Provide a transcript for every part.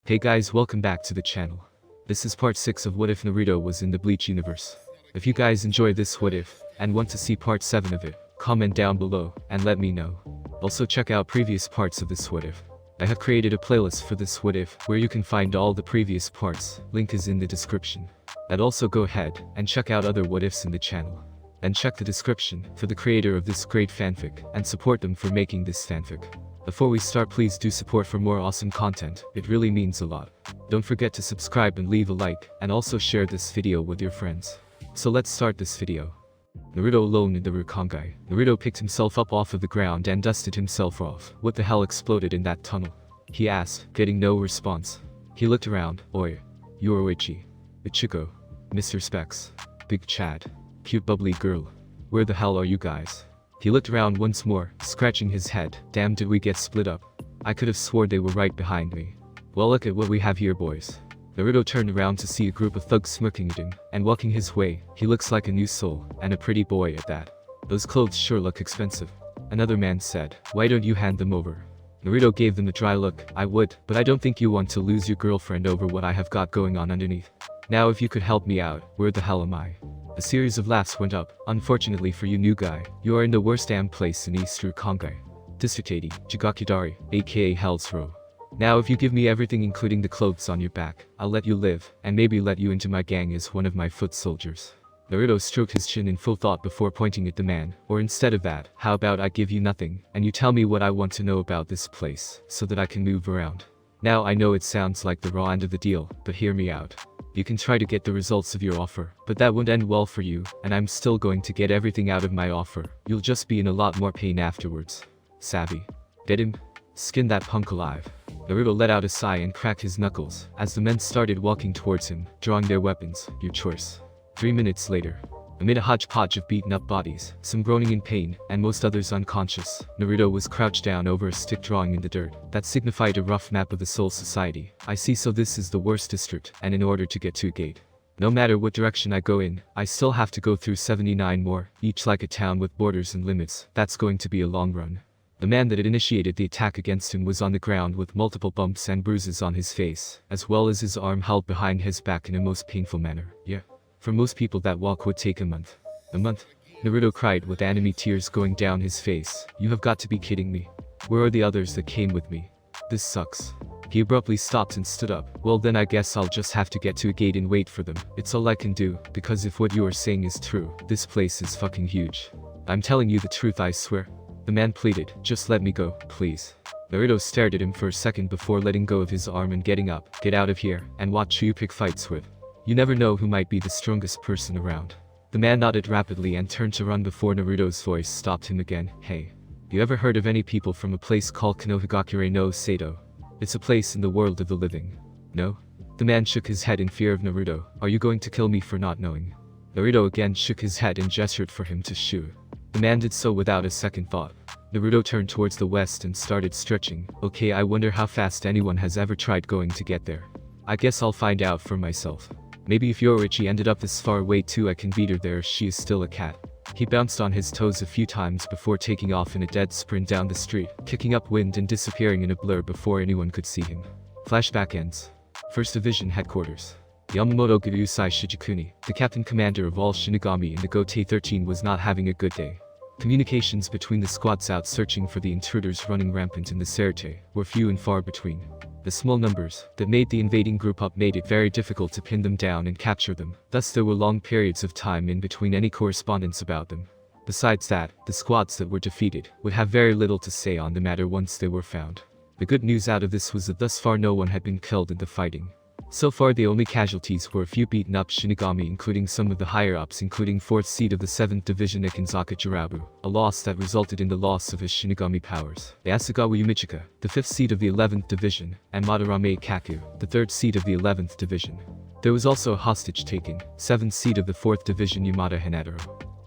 Hey guys, welcome back to the channel. This is part 6 of What If Naruto was in the Bleach universe. If you guys enjoy this What If, and want to see part 7 of it, comment down below, and let me know. Also check out previous parts of this What If. I have created a playlist for this What If, where you can find all the previous parts, link is in the description. And also go ahead, and check out other What Ifs in the channel. And check the description, for the creator of this great fanfic, and support them for making this fanfic. Before we start, please do support for more awesome content, it really means a lot. Don't forget to subscribe and leave a like, and also share this video with your friends. So let's start this video. Naruto alone in the Rakangai. Naruto picked himself up off of the ground and dusted himself off. What the hell exploded in that tunnel? He asked, getting no response. He looked around. Oi. Yoroichi. Ichigo. Mr. Specs. Big Chad. Cute bubbly girl. Where the hell are you guys? He looked around once more, scratching his head. Damn, did we get split up? I could have swore they were right behind me. Well, look at what we have here, boys. Naruto turned around to see a group of thugs smirking at him, and walking his way. He looks like a new soul, and a pretty boy at that. Those clothes sure look expensive. Another man said, why don't you hand them over? Naruto gave them a dry look. I would, but I don't think you want to lose your girlfriend over what I have got going on underneath. Now if you could help me out, where the hell am I? A series of laughs went up. Unfortunately for you, new guy, you are in the worst damn place in East Rakangai. Districtati, Jigakudari, aka Hell's Row. Now if you give me everything including the clothes on your back, I'll let you live, and maybe let you into my gang as one of my foot soldiers. Naruto stroked his chin in full thought before pointing at the man. Or instead of that, how about I give you nothing, and you tell me what I want to know about this place, so that I can move around. Now I know it sounds like the raw end of the deal, but hear me out. You can try to get the results of your offer, but that won't end well for you, and I'm still going to get everything out of my offer. You'll just be in a lot more pain afterwards. Savvy. Get him? Skin that punk alive. Naruto let out a sigh and cracked his knuckles, as the men started walking towards him, drawing their weapons. Your choice. 3 minutes later. Amid a hodgepodge of beaten up bodies, some groaning in pain, and most others unconscious, Naruto was crouched down over a stick drawing in the dirt. That signified a rough map of the Soul Society. I see, so this is the worst district, and in order to get to a gate. No matter what direction I go in, I still have to go through 79 more, each like a town with borders and limits. That's going to be a long run. The man that had initiated the attack against him was on the ground with multiple bumps and bruises on his face, as well as his arm held behind his back in a most painful manner. Yeah. For most people that walk would take a month. A month? Naruto cried with anime tears going down his face. You have got to be kidding me. Where are the others that came with me? This sucks. He abruptly stopped and stood up. Well then I guess I'll just have to get to a gate and wait for them. It's all I can do, because if what you are saying is true, this place is fucking huge. I'm telling you the truth, I swear. The man pleaded, just let me go, please. Naruto stared at him for a second before letting go of his arm and getting up. Get out of here, and watch who you pick fights with. You never know who might be the strongest person around. The man nodded rapidly and turned to run before Naruto's voice stopped him again. Hey. You ever heard of any people from a place called Konohagakure no Sato? It's a place in the world of the living. No? The man shook his head in fear of Naruto. Are you going to kill me for not knowing? Naruto again shook his head and gestured for him to shoot. The man did so without a second thought. Naruto turned towards the west and started stretching. Okay, I wonder how fast anyone has ever tried going to get there. I guess I'll find out for myself. Maybe if Yoroichi ended up this far away too, I can beat her there. She is still a cat. He bounced on his toes a few times before taking off in a dead sprint down the street, kicking up wind and disappearing in a blur before anyone could see him. Flashback ends. 1st Division Headquarters. Yamamoto Gyusai Shijikuni, the captain commander of all Shinigami in the Gotei 13, was not having a good day. Communications between the squads out searching for the intruders running rampant in the Serite were few and far between. The small numbers that made the invading group up made it very difficult to pin them down and capture them, thus there were long periods of time in between any correspondence about them. Besides that, the squads that were defeated would have very little to say on the matter once they were found. The good news out of this was that thus far no one had been killed in the fighting. So far the only casualties were a few beaten up Shinigami, including some of the higher ups, including 4th seed of the 7th Division Ikanzaka Jirabu, a loss that resulted in the loss of his Shinigami powers. Yasugawa Yumichika, the 5th seed of the 11th Division, and Madarame Kaku, the 3rd seed of the 11th Division. There was also a hostage taken, 7th seed of the 4th Division Yamada Hanadaro.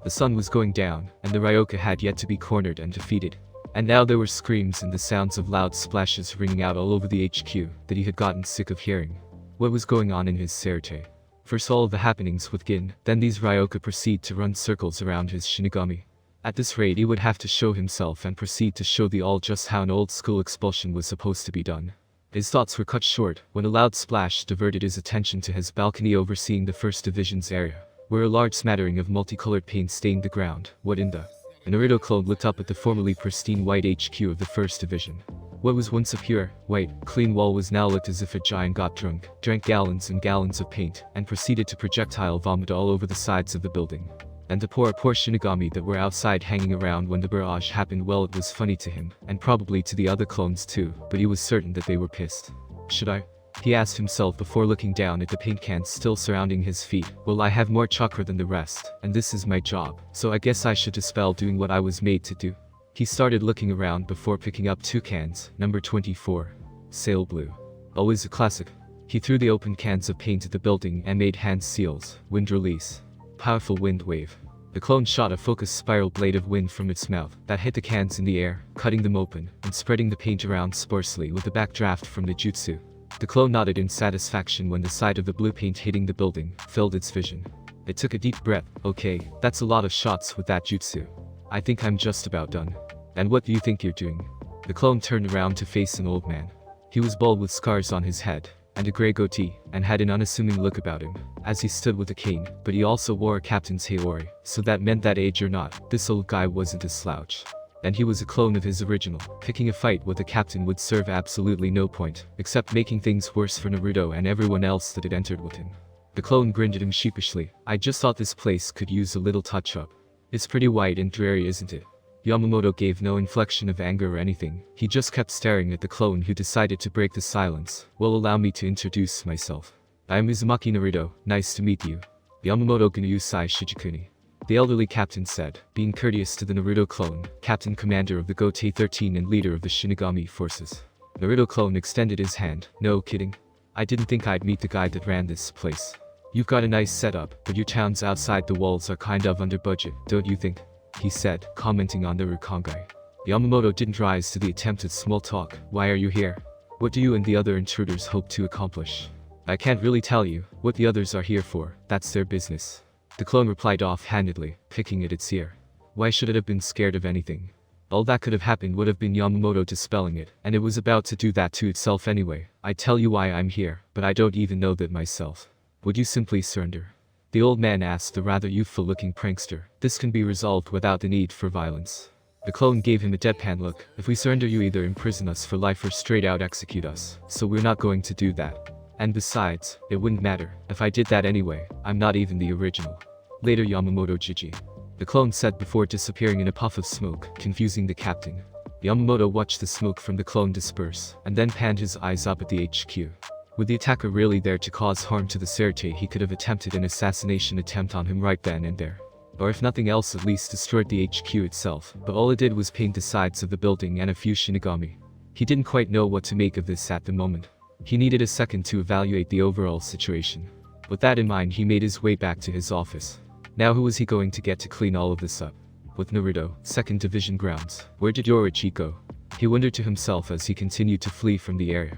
The sun was going down, and the Ryoka had yet to be cornered and defeated. And now there were screams and the sounds of loud splashes ringing out all over the HQ that he had gotten sick of hearing. What was going on in his Serite? First all of the happenings with Gin, then these Ryoka proceed to run circles around his Shinigami. At this rate he would have to show himself and proceed to show the all just how an old school expulsion was supposed to be done. His thoughts were cut short when a loud splash diverted his attention to his balcony overseeing the 1st Division's area, where a large smattering of multicolored paint stained the ground. What in the? A Naruto clone looked up at the formerly pristine white HQ of the 1st Division. What was once a pure, white, clean wall was now looked as if a giant got drunk, drank gallons and gallons of paint, and proceeded to projectile vomit all over the sides of the building. And to poor Shinigami that were outside hanging around when the barrage happened, well, it was funny to him, and probably to the other clones too, but he was certain that they were pissed. Should I? He asked himself before looking down at the paint cans still surrounding his feet. Well, I have more chakra than the rest, and this is my job, so I guess I should dispel doing what I was made to do. He started looking around before picking up 2 cans, number 24. Sail blue. Always a classic. He threw the open cans of paint at the building and made hand seals. Wind release. Powerful wind wave. The clone shot a focused spiral blade of wind from its mouth that hit the cans in the air, cutting them open, and spreading the paint around sparsely with a backdraft from the jutsu. The clone nodded in satisfaction when the sight of the blue paint hitting the building filled its vision. It took a deep breath. Okay, that's a lot of shots with that jutsu. I think I'm just about done. And what do you think you're doing? The clone turned around to face an old man. He was bald with scars on his head, and a grey goatee, and had an unassuming look about him, as he stood with a cane, but he also wore a captain's haori, so that meant that age or not, this old guy wasn't a slouch. And he was a clone of his original. Picking a fight with a captain would serve absolutely no point, except making things worse for Naruto and everyone else that had entered with him. The clone grinned at him sheepishly. I just thought this place could use a little touch-up. It's pretty white and dreary, isn't it? Yamamoto gave no inflection of anger or anything. He just kept staring at the clone, who decided to break the silence. Well, allow me to introduce myself. I am Uzumaki Naruto. Nice to meet you. Yamamoto Gunayusai Shijikuni. The elderly captain said, being courteous to the Naruto clone, captain commander of the Gotei 13 and leader of the Shinigami forces. Naruto clone extended his hand. No kidding. I didn't think I'd meet the guy that ran this place. You've got a nice setup, but your towns outside the walls are kind of under budget, don't you think? He said, commenting on the Rukongai. Yamamoto didn't rise to the attempt at small talk. Why are you here? What do you and the other intruders hope to accomplish? I can't really tell you what the others are here for. That's their business. The clone replied offhandedly, picking at its ear. Why should it have been scared of anything? All that could have happened would have been Yamamoto dispelling it, and it was about to do that to itself anyway. I tell you why I'm here, but I don't even know that myself. Would you simply surrender? The old man asked the rather youthful-looking prankster. This can be resolved without the need for violence. The clone gave him a deadpan look. If we surrender, you either imprison us for life or straight out execute us, so we're not going to do that. And besides, it wouldn't matter. If I did that anyway, I'm not even the original. Later, Yamamoto Jiji. The clone said before disappearing in a puff of smoke, confusing the captain. Yamamoto watched the smoke from the clone disperse, and then panned his eyes up at the HQ. With the attacker really there to cause harm to the Serite, he could have attempted an assassination attempt on him right then and there. Or if nothing else, at least destroyed the HQ itself, but all it did was paint the sides of the building and a few Shinigami. He didn't quite know what to make of this at the moment. He needed a second to evaluate the overall situation. With that in mind, he made his way back to his office. Now who was he going to get to clean all of this up? With Naruto, 2nd Division grounds. Where did Yoruichi go? He wondered to himself as he continued to flee from the area.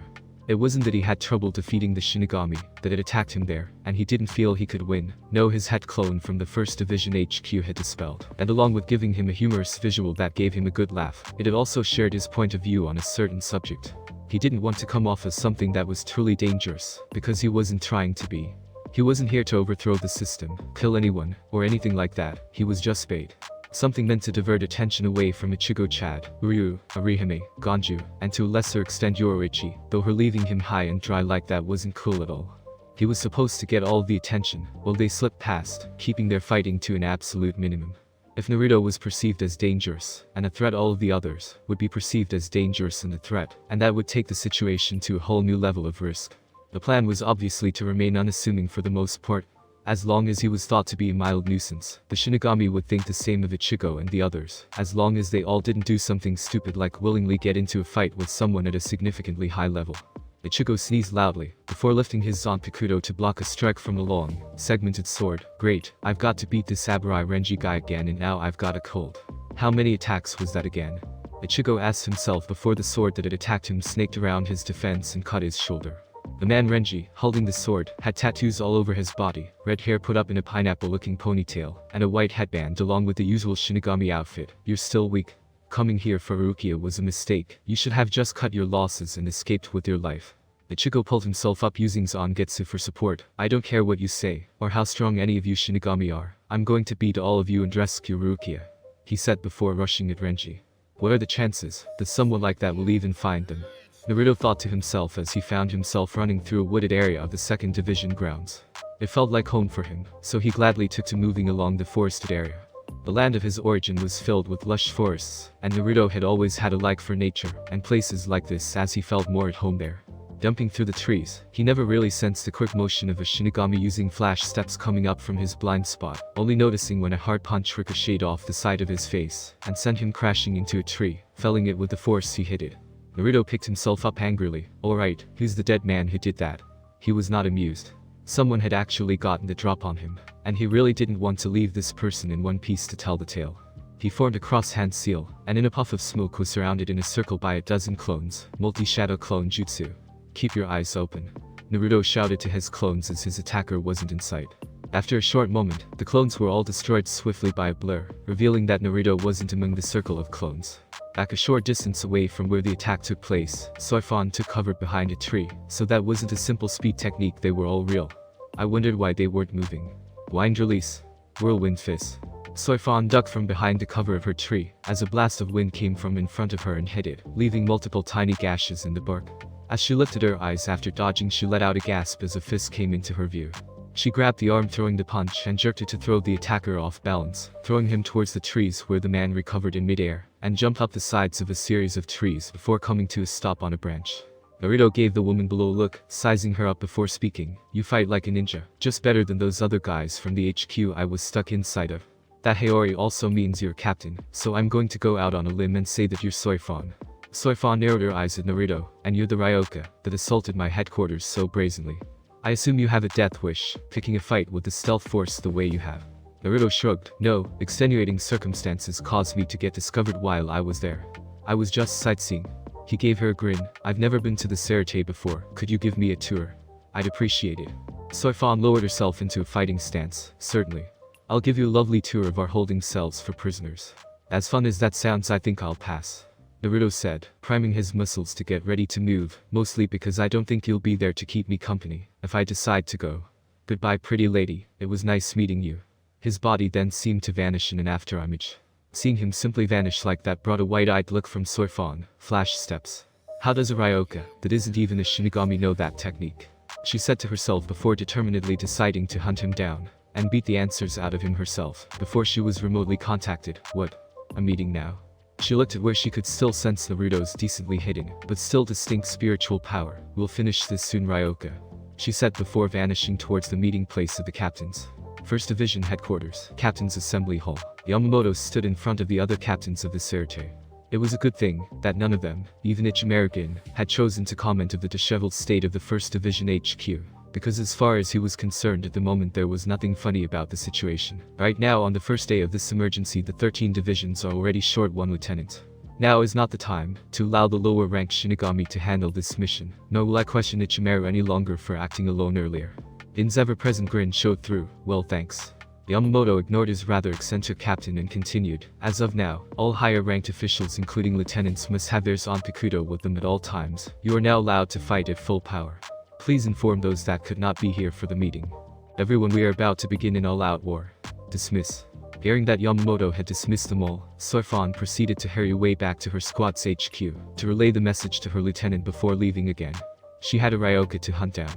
It wasn't that he had trouble defeating the Shinigami that had attacked him there, and he didn't feel he could win. No, his head clone from the 1st Division HQ had dispelled, and along with giving him a humorous visual that gave him a good laugh, it had also shared his point of view on a certain subject. He didn't want to come off as something that was truly dangerous, because he wasn't trying to be. He wasn't here to overthrow the system, kill anyone, or anything like that. He was just bait. Something meant to divert attention away from Ichigo Chad, Uryu, Orihime, Ganju, and to a lesser extent Yoruichi, though her leaving him high and dry like that wasn't cool at all. He was supposed to get all the attention, while they slipped past, keeping their fighting to an absolute minimum. If Naruto was perceived as dangerous, and a threat, all of the others would be perceived as dangerous and a threat, and that would take the situation to a whole new level of risk. The plan was obviously to remain unassuming for the most part. As long as he was thought to be a mild nuisance, the Shinigami would think the same of Ichigo and the others, as long as they all didn't do something stupid like willingly get into a fight with someone at a significantly high level. Ichigo sneezed loudly, before lifting his Zanpakuto to block a strike from a long, segmented sword. Great, I've got to beat this Samurai Renji guy again, and now I've got a cold. How many attacks was that again? Ichigo asked himself before the sword that had attacked him snaked around his defense and cut his shoulder. The man Renji, holding the sword, had tattoos all over his body, red hair put up in a pineapple-looking ponytail, and a white headband along with the usual Shinigami outfit. You're still weak. Coming here for Rukia was a mistake. You should have just cut your losses and escaped with your life. Ichigo pulled himself up using Zangetsu for support. I don't care what you say, or how strong any of you Shinigami are. I'm going to beat all of you and rescue Rukia, he said before rushing at Renji. What are the chances that someone like that will even find them? Naruto thought to himself as he found himself running through a wooded area of the 2nd Division grounds. It felt like home for him, so he gladly took to moving along the forested area. The land of his origin was filled with lush forests, and Naruto had always had a like for nature and places like this as he felt more at home there. Jumping through the trees, he never really sensed the quick motion of a Shinigami using flash steps coming up from his blind spot, only noticing when a hard punch ricocheted off the side of his face and sent him crashing into a tree, felling it with the force he hit it. Naruto picked himself up angrily. Alright, who's the dead man who did that? He was not amused. Someone had actually gotten the drop on him, and he really didn't want to leave this person in one piece to tell the tale. He formed a cross-hand seal, and in a puff of smoke was surrounded in a circle by a dozen clones, multi-shadow clone jutsu. Keep your eyes open, Naruto shouted to his clones as his attacker wasn't in sight. After a short moment, the clones were all destroyed swiftly by a blur, revealing that Naruto wasn't among the circle of clones. Back a short distance away from where the attack took place, Soi Fon took cover behind a tree, so that wasn't a simple speed technique, they were all real. I wondered why they weren't moving. Wind release. Whirlwind fist. Soi Fon ducked from behind the cover of her tree, as a blast of wind came from in front of her and hit it, leaving multiple tiny gashes in the bark. As she lifted her eyes after dodging, she let out a gasp as a fist came into her view. She grabbed the arm throwing the punch and jerked it to throw the attacker off balance, throwing him towards the trees where the man recovered in midair, and jumped up the sides of a series of trees before coming to a stop on a branch. Naruto gave the woman below a look, sizing her up before speaking. You fight like a ninja, just better than those other guys from the HQ I was stuck inside of. That Haori also means you're captain, so I'm going to go out on a limb and say that you're Soi Fon. Soi Fon narrowed her eyes at Naruto. And you're the Ryoka that assaulted my headquarters so brazenly. I assume you have a death wish, picking a fight with the stealth force the way you have. Naruto shrugged. No, extenuating circumstances caused me to get discovered while I was there. I was just sightseeing. He gave her a grin. I've never been to the Serite before, could you give me a tour? I'd appreciate it. Soi Fon lowered herself into a fighting stance. Certainly. I'll give you a lovely tour of our holding cells for prisoners. As fun as that sounds, I think I'll pass, Naruto said, priming his muscles to get ready to move, mostly because I don't think you'll be there to keep me company if I decide to go. Goodbye, pretty lady, it was nice meeting you. His body then seemed to vanish in an afterimage. Seeing him simply vanish like that brought a wide-eyed look from Soi Fon. Flash steps. How does a Ryoka that isn't even a Shinigami know that technique? She said to herself before determinedly deciding to hunt him down and beat the answers out of him herself before she was remotely contacted. What? A meeting now? She looked at where she could still sense Naruto's decently hidden, but still distinct spiritual power. We'll finish this soon, Ryoka, she said before vanishing towards the meeting place of the captains. 1st Division Headquarters, Captain's Assembly Hall. Yamamoto stood in front of the other captains of the Serite. It was a good thing that none of them, even Ichimaru, had chosen to comment of the disheveled state of the 1st Division HQ. Because as far as he was concerned at the moment there was nothing funny about the situation. Right now on the first day of this emergency the 13 divisions are already short 1 lieutenant. Now is not the time to allow the lower ranked Shinigami to handle this mission, nor will I question Ichimaru any longer for acting alone earlier. In's ever-present grin showed through. Well, thanks. Yamamoto ignored his rather eccentric captain and continued. As of now, all higher ranked officials including lieutenants must have their Zanpakuto with them at all times. You are now allowed to fight at full power. Please inform those that could not be here for the meeting. Everyone, we are about to begin an all-out war. Dismiss. Hearing that Yamamoto had dismissed them all, Soi Fon proceeded to hurry way back to her squad's HQ to relay the message to her lieutenant before leaving again. She had a Ryoka to hunt down.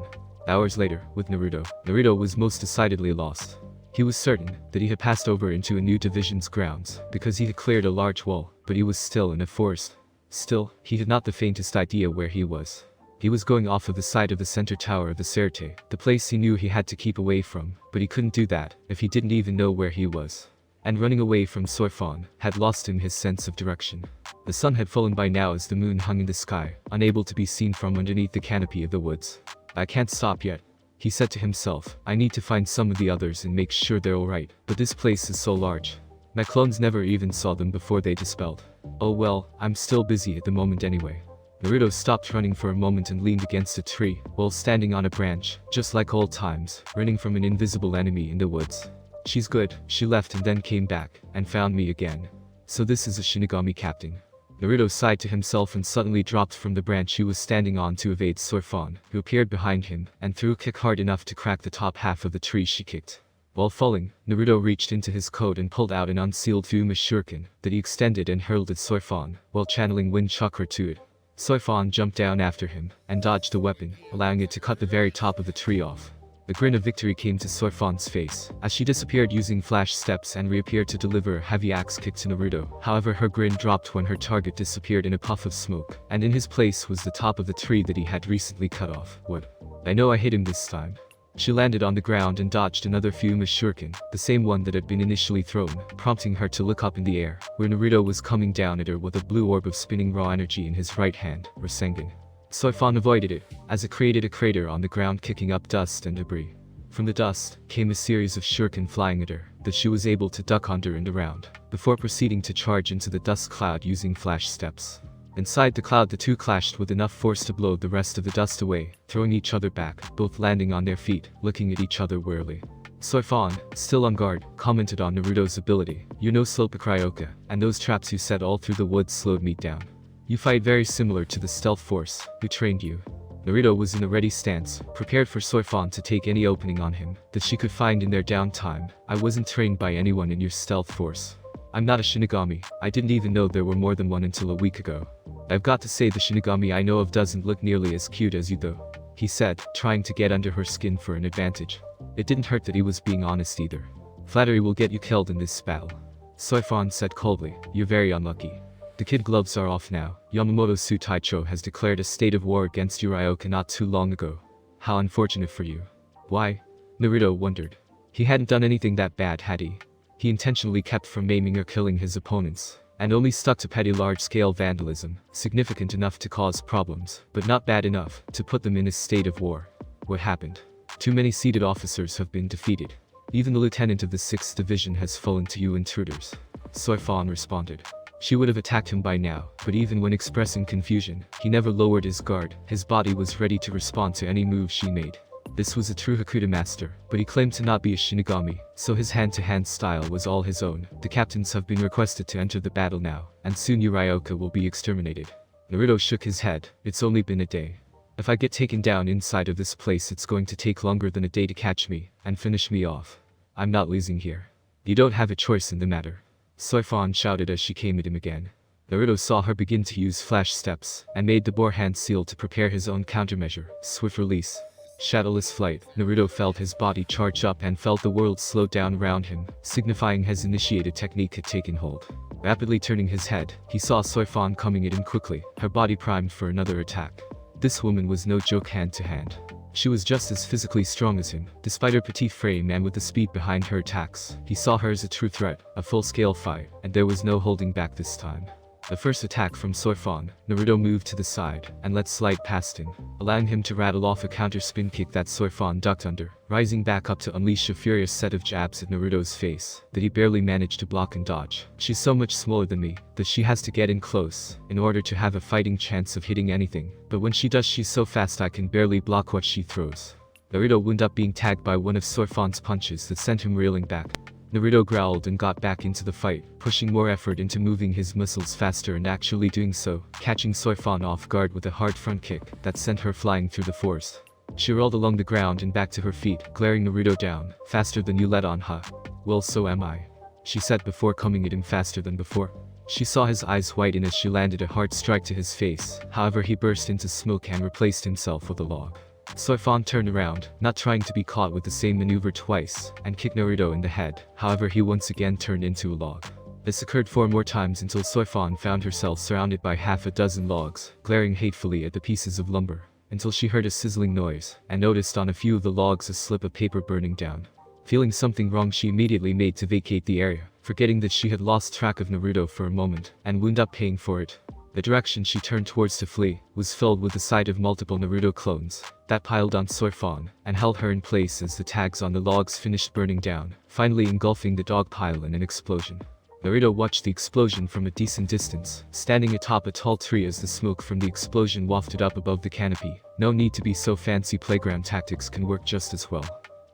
Hours later, with Naruto. Naruto was most decidedly lost. He was certain that he had passed over into a new division's grounds because he had cleared a large wall, but he was still in a forest. Still, he had not the faintest idea where he was. He was going off of the side of the center tower of the Serite, the place he knew he had to keep away from, but he couldn't do that if he didn't even know where he was. And running away from Soi Fon had lost him his sense of direction. The sun had fallen by now as the moon hung in the sky, unable to be seen from underneath the canopy of the woods. I can't stop yet, he said to himself. I need to find some of the others and make sure they're alright, but this place is so large. My clones never even saw them before they dispelled. Oh well, I'm still busy at the moment anyway. Naruto stopped running for a moment and leaned against a tree, while standing on a branch, just like old times, running from an invisible enemy in the woods. She's good, she left and then came back, and found me again. So this is a Shinigami captain. Naruto sighed to himself and suddenly dropped from the branch he was standing on to evade Soi Fon, who appeared behind him, and threw a kick hard enough to crack the top half of the tree she kicked. While falling, Naruto reached into his coat and pulled out an unsealed Fuma shuriken that he extended and hurled at Soi Fon, while channeling wind chakra to it. Soi Fon jumped down after him, and dodged the weapon, allowing it to cut the very top of the tree off. The grin of victory came to Soi Fon's face, as she disappeared using flash steps and reappeared to deliver a heavy axe kick to Naruto. However, her grin dropped when her target disappeared in a puff of smoke, and in his place was the top of the tree that he had recently cut off. What? I know I hit him this time. She landed on the ground and dodged another Fuma shuriken, the same one that had been initially thrown, prompting her to look up in the air, where Naruto was coming down at her with a blue orb of spinning raw energy in his right hand, Rasengan. Soi Fon avoided it, as it created a crater on the ground, kicking up dust and debris. From the dust came a series of shuriken flying at her that she was able to duck under and around, before proceeding to charge into the dust cloud using flash steps. Inside the cloud, the two clashed with enough force to blow the rest of the dust away, throwing each other back, both landing on their feet, looking at each other warily. Soi Fon, still on guard, commented on Naruto's ability. "You're no Slope Ryoka, and those traps you set all through the woods slowed me down. You fight very similar to the stealth force who trained you." Naruto was in a ready stance, prepared for Soi Fon to take any opening on him that she could find in their downtime. "I wasn't trained by anyone in your stealth force. I'm not a Shinigami. I didn't even know there were more than one until a week ago. I've got to say, the Shinigami I know of doesn't look nearly as cute as you though," he said, trying to get under her skin for an advantage. It didn't hurt that he was being honest either. "Flattery will get you killed in this battle," Soi Fon said coldly. "You're very unlucky. The kid gloves are off now. Yamamoto Taicho has declared a state of war against Ryoka not too long ago. How unfortunate for you." "Why?" Naruto wondered. He hadn't done anything that bad, had he? He intentionally kept from maiming or killing his opponents, and only stuck to petty large-scale vandalism, significant enough to cause problems, but not bad enough to put them in a state of war. "What happened? Too many seated officers have been defeated. Even the lieutenant of the 6th Division has fallen to you intruders," Soi Fon responded. She would have attacked him by now, but even when expressing confusion, he never lowered his guard. His body was ready to respond to any move she made. This was a true Hakuta master, but he claimed to not be a Shinigami, so his hand-to-hand style was all his own. "The captains have been requested to enter the battle now, and soon Ryoka will be exterminated." Naruto shook his head. "It's only been a day. If I get taken down inside of this place, it's going to take longer than a day to catch me and finish me off. I'm not losing here. You don't have a choice in the matter," Soi Fon shouted as she came at him again. Naruto saw her begin to use flash steps, and made the boar hand seal to prepare his own countermeasure. Swift release. Shadowless flight. Naruto felt his body charge up and felt the world slow down around him, signifying his initiated technique had taken hold. Rapidly turning his head, he saw Soi Fon coming at him quickly, her body primed for another attack. This woman was no joke hand to hand. She was just as physically strong as him, despite her petite frame and with the speed behind her attacks. He saw her as a true threat, a full-scale fight, and there was no holding back this time. The first attack from Soi Fon, Naruto moved to the side and let slide past him, allowing him to rattle off a counter spin kick that Soi Fon ducked under, rising back up to unleash a furious set of jabs at Naruto's face that he barely managed to block and dodge. "She's so much smaller than me that she has to get in close in order to have a fighting chance of hitting anything, but when she does, she's so fast I can barely block what she throws." Naruto wound up being tagged by one of Soi Fon's punches that sent him reeling back. Naruto growled and got back into the fight, pushing more effort into moving his muscles faster and actually doing so, catching Soi Fon off guard with a hard front kick that sent her flying through the forest. She rolled along the ground and back to her feet, glaring Naruto down. "Faster than you let on, huh? Well, so am I," she said before coming at him faster than before. She saw his eyes whiten as she landed a hard strike to his face. However, he burst into smoke and replaced himself with a log. Soi Fon turned around, not trying to be caught with the same maneuver twice, and kicked Naruto in the head. However, he once again turned into a log. This occurred 4 more times until Soi Fon found herself surrounded by half a dozen logs, glaring hatefully at the pieces of lumber, until she heard a sizzling noise, and noticed on a few of the logs a slip of paper burning down. Feeling something wrong, she immediately made to vacate the area, forgetting that she had lost track of Naruto for a moment, and wound up paying for it. The direction she turned towards to flee was filled with the sight of multiple Naruto clones that piled on Soi Fon and held her in place as the tags on the logs finished burning down, finally engulfing the dog pile in an explosion. Naruto watched the explosion from a decent distance, standing atop a tall tree as the smoke from the explosion wafted up above the canopy. No need to be so fancy, playground tactics can work just as well.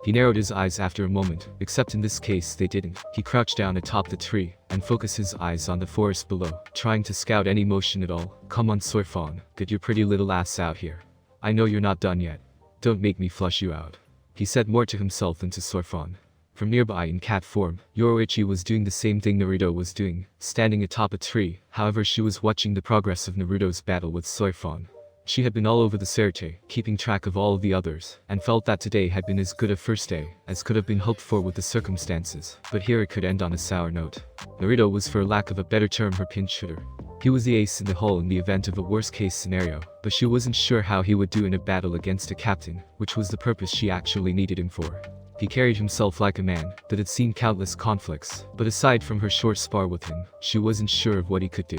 He narrowed his eyes after a moment, except in this case they didn't. He crouched down atop the tree and focused his eyes on the forest below, trying to scout any motion at all. Come on Soi Fon, get your pretty little ass out here. I know you're not done yet. Don't make me flush you out. He said more to himself than to Soi Fon. From nearby in cat form, Yoroichi was doing the same thing Naruto was doing, standing atop a tree. However, she was watching the progress of Naruto's battle with Soi Fon. She had been all over the Serte, keeping track of all of the others, and felt that today had been as good a first day as could have been hoped for with the circumstances, but here it could end on a sour note. Naruto was, for lack of a better term, her pinch hitter. He was the ace in the hole in the event of a worst-case scenario, but she wasn't sure how he would do in a battle against a captain, which was the purpose she actually needed him for. He carried himself like a man that had seen countless conflicts, but aside from her short spar with him, she wasn't sure of what he could do.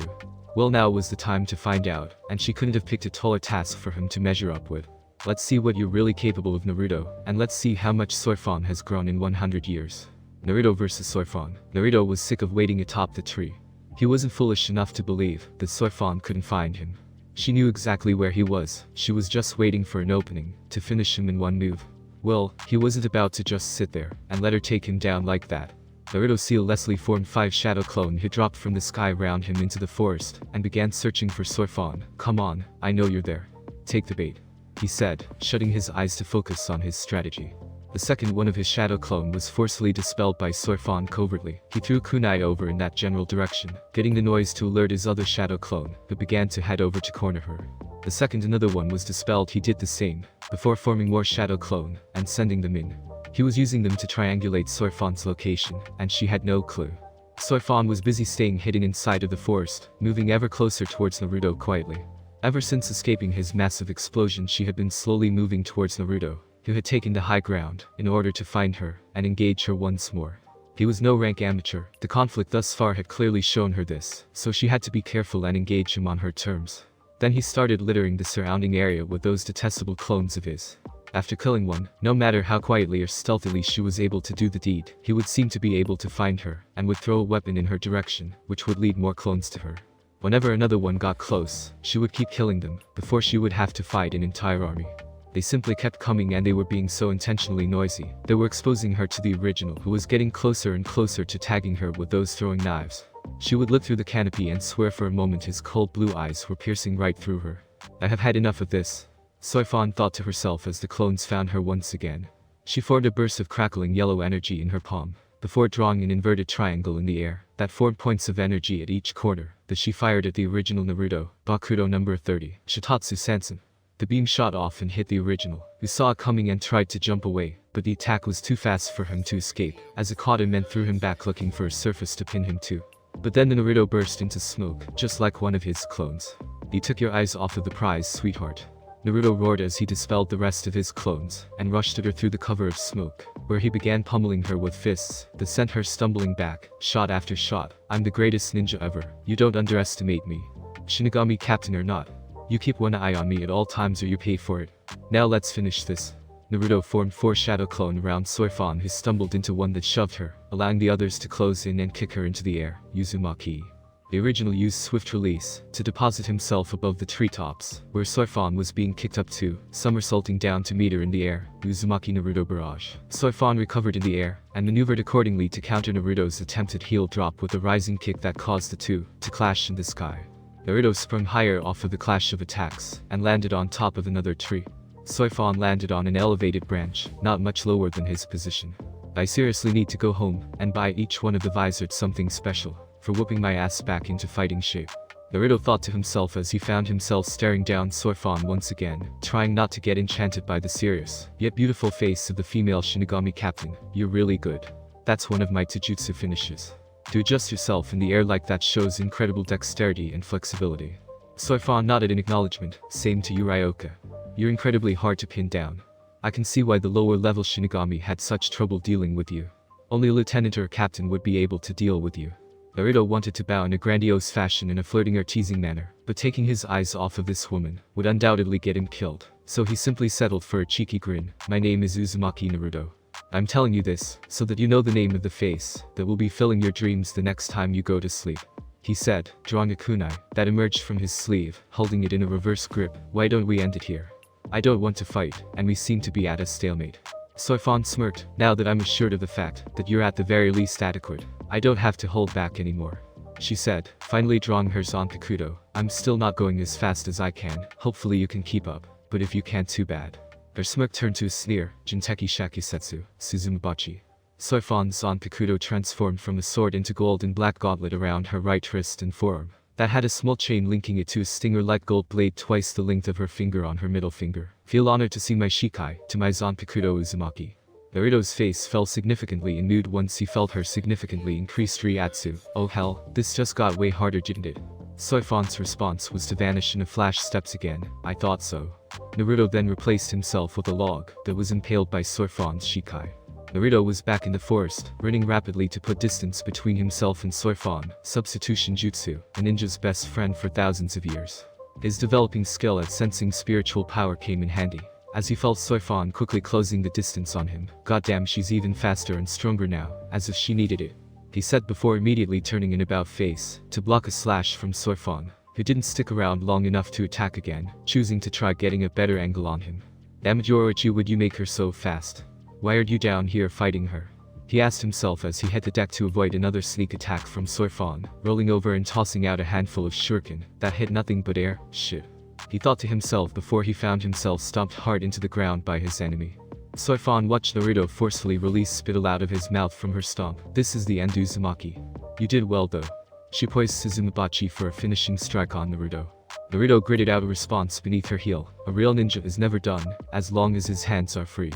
Well, now was the time to find out, and she couldn't have picked a taller task for him to measure up with. Let's see what you're really capable of, Naruto, and let's see how much Soi Fon has grown in 100 years. Naruto versus Soi Fon. Naruto was sick of waiting atop the tree. He wasn't foolish enough to believe that Soi Fon couldn't find him. She knew exactly where he was. She was just waiting for an opening to finish him in one move. Well, he wasn't about to just sit there and let her take him down like that. Naruto seamlessly formed 5 shadow clone who dropped from the sky around him into the forest and began searching for Soi Fon. Come on, I know you're there. Take the bait, he said, shutting his eyes to focus on his strategy. The second one of his shadow clone was forcefully dispelled by Soi Fon covertly. He threw kunai over in that general direction, getting the noise to alert his other shadow clone, who began to head over to corner her. The second another one was dispelled, he did the same, before forming more shadow clone and sending them in. He was using them to triangulate Soi Fon's location, and she had no clue. Soi Fon was busy staying hidden inside of the forest, moving ever closer towards Naruto quietly. Ever since escaping his massive explosion, she had been slowly moving towards Naruto, who had taken the high ground, in order to find her and engage her once more. He was no rank amateur. The conflict thus far had clearly shown her this, so she had to be careful and engage him on her terms. Then he started littering the surrounding area with those detestable clones of his. After killing one, no matter how quietly or stealthily she was able to do the deed, he would seem to be able to find her, and would throw a weapon in her direction, which would lead more clones to her. Whenever another one got close, she would keep killing them, before she would have to fight an entire army. They simply kept coming, and they were being so intentionally noisy. They were exposing her to the original, who was getting closer and closer to tagging her with those throwing knives. She would look through the canopy and swear for a moment his cold blue eyes were piercing right through her. I have had enough of this, Soi Fon thought to herself as the clones found her once again. She formed a burst of crackling yellow energy in her palm, before drawing an inverted triangle in the air that formed points of energy at each corner that she fired at the original Naruto. Bakudo number 30, Shitatsu Sansen. The beam shot off and hit the original, who saw it coming and tried to jump away, but the attack was too fast for him to escape, as it caught him and threw him back looking for a surface to pin him to. But then the Naruto burst into smoke, just like one of his clones. "You took your eyes off of the prize, sweetheart," Naruto roared as he dispelled the rest of his clones and rushed at her through the cover of smoke, where he began pummeling her with fists that sent her stumbling back, shot after shot. "I'm the greatest ninja ever. You don't underestimate me. Shinigami captain or not, you keep one eye on me at all times or you pay for it. Now let's finish this." Naruto formed 4 shadow clone around Soi Fon, who stumbled into one that shoved her, allowing the others to close in and kick her into the air. Uzumaki. The original used swift release to deposit himself above the treetops, where Soi Fon was being kicked up to, somersaulting down to meet her in the air. Uzumaki Naruto barrage. Soi Fon recovered in the air and maneuvered accordingly to counter Naruto's attempted heel drop with a rising kick that caused the two to clash in the sky. Naruto sprung higher off of the clash of attacks and landed on top of another tree. Soi Fon landed on an elevated branch, not much lower than his position. "I seriously need to go home and buy each one of the visored something special for whooping my ass back into fighting shape," Naruto thought to himself as he found himself staring down Soi Fon once again, trying not to get enchanted by the serious, yet beautiful face of the female Shinigami captain. "You're really good. That's one of my taijutsu finishes. To adjust yourself in the air like that shows incredible dexterity and flexibility." Soi Fon nodded in acknowledgement. "Same to you, Ryoka. You're incredibly hard to pin down. I can see why the lower level Shinigami had such trouble dealing with you. Only a lieutenant or a captain would be able to deal with you." Naruto wanted to bow in a grandiose fashion in a flirting or teasing manner, but taking his eyes off of this woman would undoubtedly get him killed, so he simply settled for a cheeky grin. "My name is Uzumaki Naruto. I'm telling you this so that you know the name of the face that will be filling your dreams the next time you go to sleep," he said, drawing a kunai that emerged from his sleeve, holding it in a reverse grip. "Why don't we end it here? I don't want to fight, and we seem to be at a stalemate. Soi Fon smirked. Now that I'm assured of the fact that you're at the very least adequate, I don't have to hold back anymore, she said, finally drawing her Zanpakuto. I'm still not going as fast as I can, hopefully you can keep up, but if you can't, too bad. Her smirk turned to a sneer. Jinteki Shakusetsu, Suzumabachi. Soi Fon's Zanpakuto transformed from a sword into gold and black gauntlet around her right wrist and forearm that had a small chain linking it to a stinger-like gold blade twice the length of her finger on her middle finger. Feel honored to see my Shikai, to my Zanpakuto Uzumaki. Naruto's face fell significantly in mood once he felt her significantly increased Ryatsu. Oh hell, this just got way harder, didn't it? Soi Fon's response was to vanish in a flash. Steps again. I thought so. Naruto then replaced himself with a log that was impaled by Soi Fon's Shikai. Naruto was back in the forest, running rapidly to put distance between himself and Soi Fon. Substitution jutsu, a ninja's best friend for thousands of years. His developing skill at sensing spiritual power came in handy, as he felt Soi Fon quickly closing the distance on him. Goddamn, she's even faster and stronger now, as if she needed it, he said before immediately turning an about face to block a slash from Soi Fon, who didn't stick around long enough to attack again, choosing to try getting a better angle on him. Damn it, Yoroichi, would you make her so fast? Why are you down here fighting her? He asked himself as he hit the deck to avoid another sneak attack from Soi Fon, rolling over and tossing out a handful of shuriken that hit nothing but air. Shit, he thought to himself before he found himself stomped hard into the ground by his enemy. Soi Fon watched Naruto forcefully release spittle out of his mouth from her stomp. This is the end, Uzumaki. You did well though. She poised Suzumabachi for a finishing strike on Naruto. Naruto gritted out a response beneath her heel. A real ninja is never done, as long as his hands are free.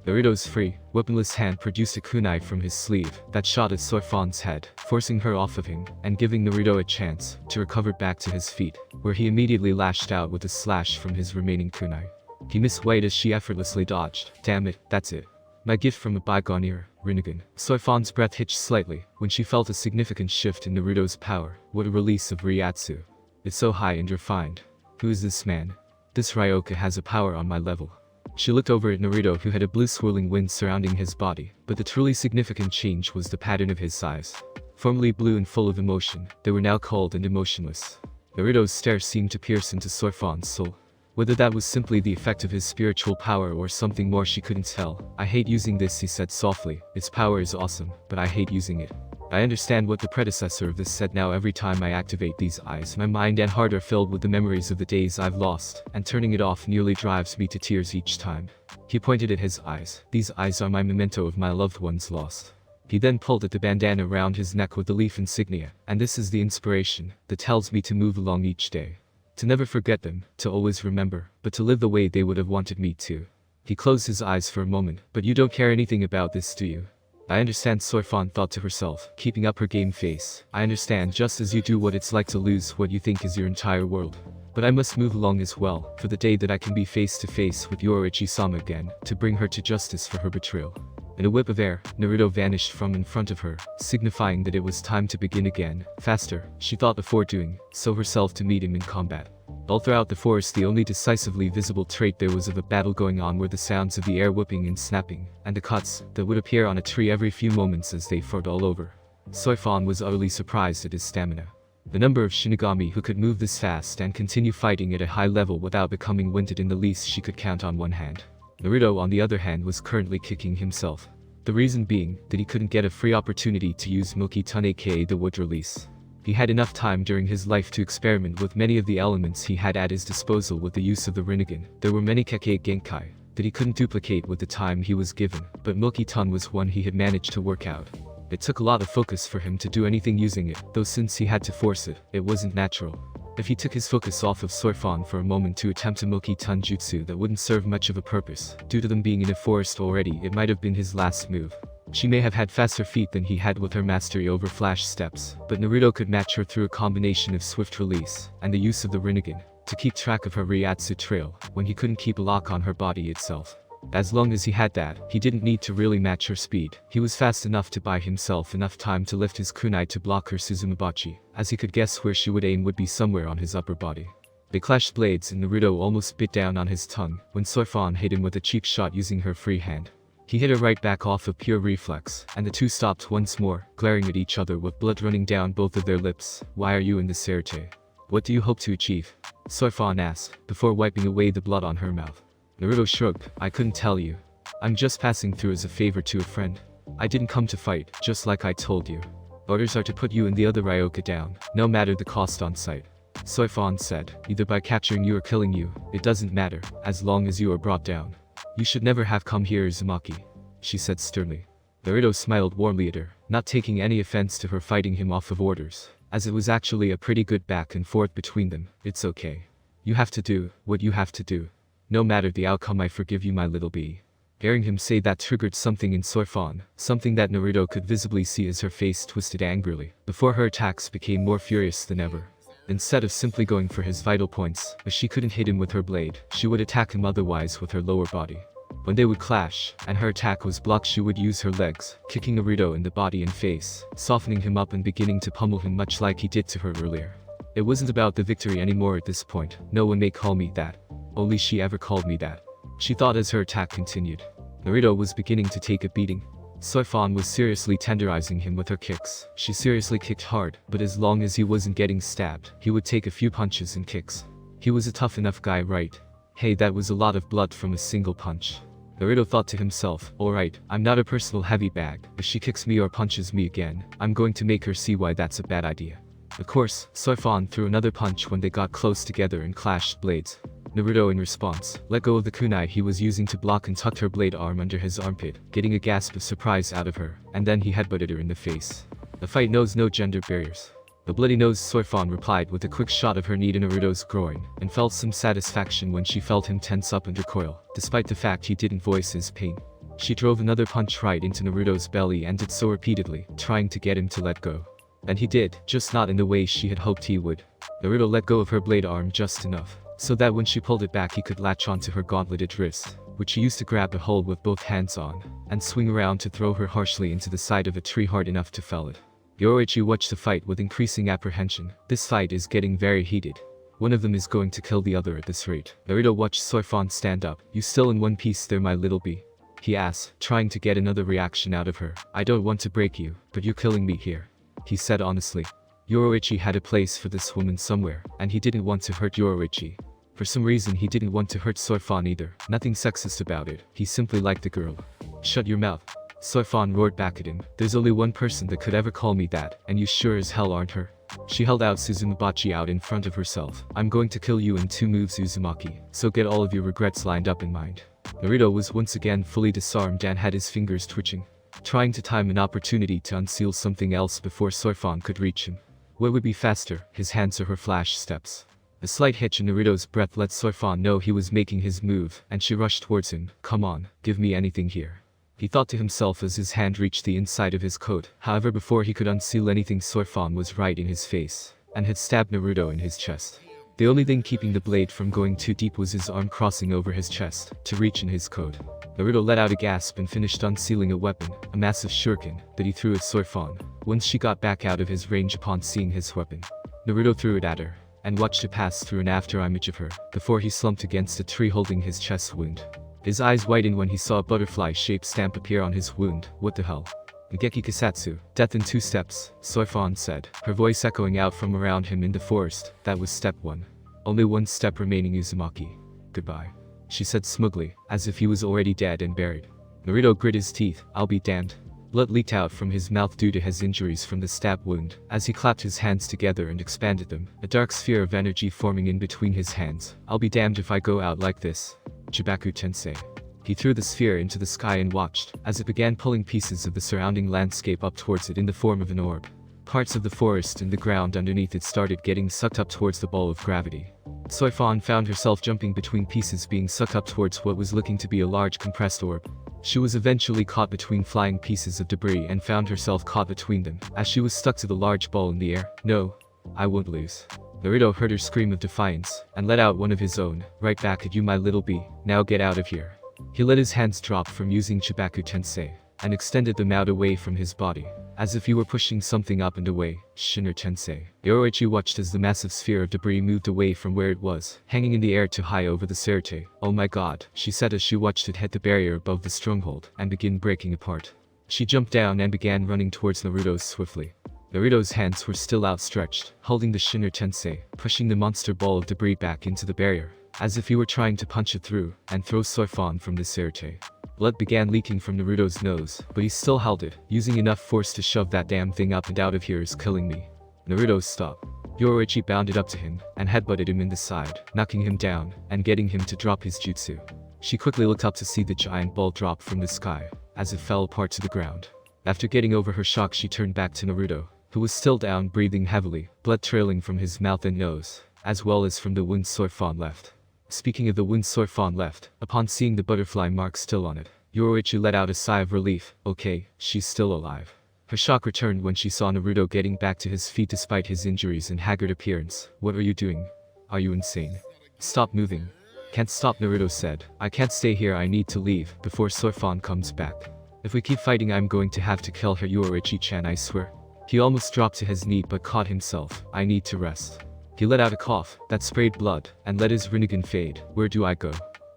Naruto's free, weaponless hand produced a kunai from his sleeve that shot at Soi Fon's head, forcing her off of him and giving Naruto a chance to recover back to his feet, where he immediately lashed out with a slash from his remaining kunai. He missed White as she effortlessly dodged. Damn it, that's it. My gift from a bygone era, Rinnegan. Soi Fon's breath hitched slightly when she felt a significant shift in Naruto's power. What a release of Ryatsu. It's so high and refined. Who is this man? This Ryoka has a power on my level. She looked over at Naruto, who had a blue swirling wind surrounding his body, but the truly significant change was the pattern of his eyes. Formerly blue and full of emotion, they were now cold and emotionless. Naruto's stare seemed to pierce into Soi Fon's soul. Whether that was simply the effect of his spiritual power or something more, she couldn't tell. I hate using this, he said softly. Its power is awesome, but I hate using it. I understand what the predecessor of this said. Now every time I activate these eyes, my mind and heart are filled with the memories of the days I've lost, and turning it off nearly drives me to tears each time. He pointed at his eyes. These eyes are my memento of my loved ones lost. He then pulled at the bandana around his neck with the leaf insignia, and this is the inspiration that tells me to move along each day. To never forget them, to always remember, but to live the way they would have wanted me to. He closed his eyes for a moment. But you don't care anything about this, do you? I understand, Soi Fon thought to herself, keeping up her game face. I understand just as you do what it's like to lose what you think is your entire world. But I must move along as well, for the day that I can be face to face with Yoroichi-sama again, to bring her to justice for her betrayal. In a whip of air, Naruto vanished from in front of her, signifying that it was time to begin again. Faster, she thought before doing so herself to meet him in combat. All throughout the forest, the only decisively visible trait there was of a battle going on were the sounds of the air whipping and snapping, and the cuts that would appear on a tree every few moments as they furrowed all over. Soi Fon was utterly surprised at his stamina. The number of Shinigami who could move this fast and continue fighting at a high level without becoming winded in the least she could count on one hand. Naruto, on the other hand, was currently kicking himself. The reason being that he couldn't get a free opportunity to use Milky Tun, aka the wood release. He had enough time during his life to experiment with many of the elements he had at his disposal with the use of the Rinnegan. There were many Kekkei Genkai that he couldn't duplicate with the time he was given, but Milky Tun was one he had managed to work out. It took a lot of focus for him to do anything using it, though since he had to force it, it wasn't natural. If he took his focus off of Soi Fon for a moment to attempt a Milky Tun jutsu that wouldn't serve much of a purpose, due to them being in a forest already, it might have been his last move. She may have had faster feet than he had with her mastery over flash steps, but Naruto could match her through a combination of swift release and the use of the Rinnegan to keep track of her Ryatsu trail when he couldn't keep a lock on her body itself. As long as he had that, he didn't need to really match her speed. He was fast enough to buy himself enough time to lift his kunai to block her Suzumabachi, as he could guess where she would aim would be somewhere on his upper body. They clashed blades and Naruto almost bit down on his tongue when Soi Fon hit him with a cheap shot using her free hand. He hit her right back off of pure reflex, and the two stopped once more, glaring at each other with blood running down both of their lips. Why are you in this Serite? What do you hope to achieve? Soi Fon asked, before wiping away the blood on her mouth. Naruto shrugged. I couldn't tell you. I'm just passing through as a favor to a friend. I didn't come to fight, just like I told you. Orders are to put you and the other Ryoka down, no matter the cost on sight. Soi Fon said, either by capturing you or killing you, it doesn't matter, as long as you are brought down. You should never have come here, Uzumaki, she said sternly. Naruto smiled warmly at her, not taking any offense to her fighting him off of orders, as it was actually a pretty good back and forth between them. It's okay. You have to do what you have to do. No matter the outcome, I forgive you, my little bee. Hearing him say that triggered something in Soi Fon, something that Naruto could visibly see as her face twisted angrily, before her attacks became more furious than ever. Instead of simply going for his vital points, as she couldn't hit him with her blade, she would attack him otherwise with her lower body. When they would clash, and her attack was blocked, she would use her legs, kicking Naruto in the body and face, softening him up and beginning to pummel him much like he did to her earlier. It wasn't about the victory anymore at this point. No one may call me that. Only she ever called me that, she thought as her attack continued. Naruto was beginning to take a beating. Soi Fon was seriously tenderizing him with her kicks. She seriously kicked hard, but as long as he wasn't getting stabbed, he would take a few punches and kicks. He was a tough enough guy, right? Hey, that was a lot of blood from a single punch. Naruto thought to himself, alright, I'm not a personal heavy bag. If she kicks me or punches me again, I'm going to make her see why that's a bad idea. Of course, Soi Fon threw another punch when they got close together and clashed blades. Naruto, in response, let go of the kunai he was using to block and tucked her blade arm under his armpit, getting a gasp of surprise out of her, and then he headbutted her in the face. The fight knows no gender barriers. The bloody-nosed Soi Fon replied with a quick shot of her knee to Naruto's groin, and felt some satisfaction when she felt him tense up and recoil, despite the fact he didn't voice his pain. She drove another punch right into Naruto's belly and did so repeatedly, trying to get him to let go. And he did, just not in the way she had hoped he would. Naruto let go of her blade arm just enough, so that when she pulled it back he could latch onto her gauntleted wrist, which he used to grab a hold with both hands on, and swing around to throw her harshly into the side of a tree hard enough to fell it. Yoruichi watched the fight with increasing apprehension. This fight is getting very heated. One of them is going to kill the other at this rate. Naruto watched Soi Fon stand up. You still in one piece there, my little bee? He asked, trying to get another reaction out of her. I don't want to break you, but you're killing me here, he said honestly. Yoruichi had a place for this woman somewhere, and he didn't want to hurt Yoruichi. For some reason he didn't want to hurt Soi Fon either. Nothing sexist about it, he simply liked the girl. Shut your mouth. Soi Fon roared back at him. There's only one person that could ever call me that, and you sure as hell aren't her. She held out Suzumabachi out in front of herself. I'm going to kill you in 2 moves, Uzumaki, so get all of your regrets lined up in mind. Naruto was once again fully disarmed and had his fingers twitching, trying to time an opportunity to unseal something else before Soi Fon could reach him. What would be faster, his hands or her flash steps? A slight hitch in Naruto's breath let Soi Fon know he was making his move, and she rushed towards him. Come on, give me anything here, he thought to himself as his hand reached the inside of his coat. However, before he could unseal anything, Soi Fon was right in his face, and had stabbed Naruto in his chest. The only thing keeping the blade from going too deep was his arm crossing over his chest, to reach in his coat. Naruto let out a gasp and finished unsealing a weapon, a massive shuriken, that he threw at Soi Fon. Once she got back out of his range upon seeing his weapon, Naruto threw it at her, and watched it pass through an after-image of her, before he slumped against a tree holding his chest wound. His eyes widened when he saw a butterfly-shaped stamp appear on his wound. What the hell? Ngeki Kasatsu, death in 2 steps, Soi Fon said, her voice echoing out from around him in the forest. That was step 1. Only 1 step remaining, Uzumaki. Goodbye, she said smugly, as if he was already dead and buried. Naruto grit his teeth. I'll be damned. Blood leaked out from his mouth due to his injuries from the stab wound, as he clapped his hands together and expanded them, a dark sphere of energy forming in between his hands. I'll be damned if I go out like this. Chibaku Tensei. He threw the sphere into the sky and watched, as it began pulling pieces of the surrounding landscape up towards it in the form of an orb. Parts of the forest and the ground underneath it started getting sucked up towards the ball of gravity. Soi Fon found herself jumping between pieces being sucked up towards what was looking to be a large compressed orb. She was eventually caught between flying pieces of debris and found herself caught between them, as she was stuck to the large ball in the air. No, I won't lose. Naruto heard her scream of defiance, and let out one of his own. Right back at you, my little bee. Now get out of here. He let his hands drop from using Chibaku Tensei, and extended them out away from his body, as if he were pushing something up and away. Shinner Tensei. Yoruichi watched as the massive sphere of debris moved away from where it was, hanging in the air too high over the Serite. Oh my god, she said as she watched it hit the barrier above the stronghold, and begin breaking apart. She jumped down and began running towards Naruto swiftly. Naruto's hands were still outstretched, holding the Shinner Tensei, pushing the monster ball of debris back into the barrier. as if he were trying to punch it through and throw Soi Fon from the serite. Blood began leaking from Naruto's nose, but he still held it, using enough force to shove that damn thing up and out of here is killing me. Naruto, stop. Yoruichi bounded up to him and headbutted him in the side, knocking him down and getting him to drop his jutsu. She quickly looked up to see the giant ball drop from the sky, as it fell apart to the ground. After getting over her shock, she turned back to Naruto, who was still down, breathing heavily, blood trailing from his mouth and nose, as well as from the wound Soi Fon left. Speaking of the wound Soi Fon left, upon seeing the butterfly mark still on it, Yoruichi let out a sigh of relief. Okay, she's still alive. Her shock returned when she saw Naruto getting back to his feet despite his injuries and haggard appearance. What are you doing? Are you insane? Stop moving. Can't stop, Naruto said. I can't stay here, I need to leave before Soi Fon comes back. If we keep fighting, I'm going to have to kill her, Yoruichi-chan, I swear. He almost dropped to his knee but caught himself. I need to rest. He let out a cough that sprayed blood and let his Rinnegan fade. Where do I go?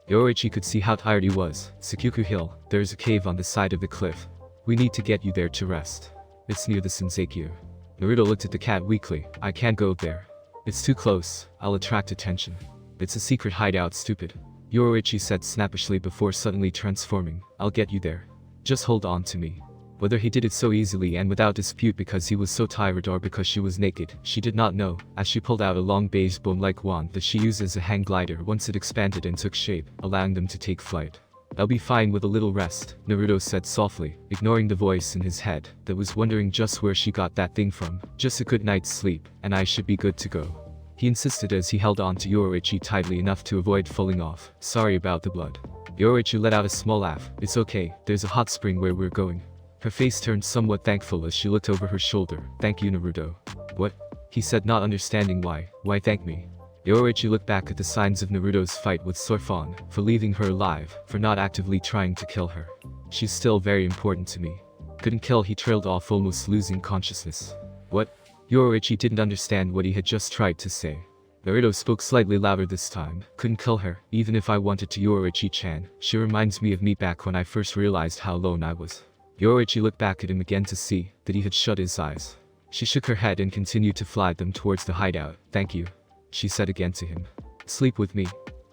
Yoruichi could see how tired he was. Sakuku Hill, there's a cave on the side of the cliff. We need to get you there to rest. It's near the Senseikyou. Naruto looked at the cat weakly. I can't go there. It's too close, I'll attract attention. It's a secret hideout, stupid. Yoruichi said snappishly before suddenly transforming. I'll get you there. Just hold on to me. Whether he did it so easily and without dispute because he was so tired or because she was naked, she did not know, as she pulled out a long beige bone-like wand that she used as a hang glider once it expanded and took shape, allowing them to take flight. I'll be fine with a little rest, Naruto said softly, ignoring the voice in his head that was wondering just where she got that thing from. Just a good night's sleep, and I should be good to go. He insisted as he held on to Yoruichi tightly enough to avoid falling off. Sorry about the blood. Yoruichi let out a small laugh. It's okay, there's a hot spring where we're going. Her face turned somewhat thankful as she looked over her shoulder. Thank you, Naruto. What? He said, not understanding why. Why thank me? Yoruichi looked back at the signs of Naruto's fight with Soi Fon, for leaving her alive, for not actively trying to kill her. She's still very important to me. Couldn't kill, he trailed off, almost losing consciousness. What? Yoruichi didn't understand what he had just tried to say. Naruto spoke slightly louder this time. Couldn't kill her, even if I wanted to, Yoruichi-chan. She reminds me of me back when I first realized how alone I was. Yoruichi looked back at him again to see that he had shut his eyes. She shook her head and continued to fly them towards the hideout. Thank you, she said again to him. Sleep with me,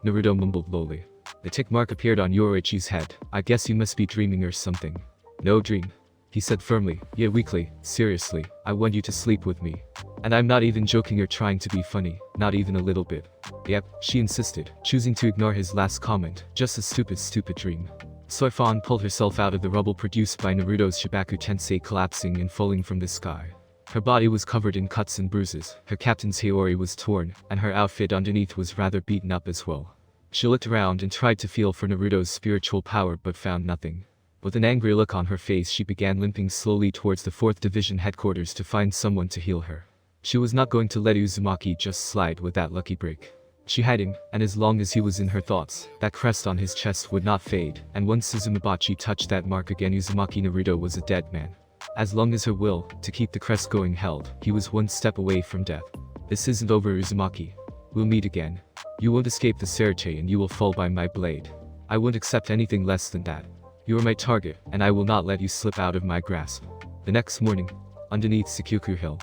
Naruto mumbled lowly. The tick mark appeared on Yoruichi's head. I guess you must be dreaming or something. No dream, he said firmly, yet weakly. Seriously, I want you to sleep with me. And I'm not even joking or trying to be funny, not even a little bit. Yep, she insisted, choosing to ignore his last comment. Just a stupid dream. Soi Fon pulled herself out of the rubble produced by Naruto's Shibaku Tensei collapsing and falling from the sky. Her body was covered in cuts and bruises, her captain's Hiyori was torn, and her outfit underneath was rather beaten up as well. She looked around and tried to feel for Naruto's spiritual power but found nothing. With an angry look on her face, she began limping slowly towards the 4th Division headquarters to find someone to heal her. She was not going to let Uzumaki just slide with that lucky break. She had him, and as long as he was in her thoughts, that crest on his chest would not fade, and once Suzumabachi touched that mark again, Uzumaki Naruto was a dead man. As long as her will to keep the crest going held, he was one step away from death. This isn't over, Uzumaki. We'll meet again. You won't escape the Serite and you will fall by my blade. I won't accept anything less than that. You are my target, and I will not let you slip out of my grasp. The next morning, underneath Sakuku Hill,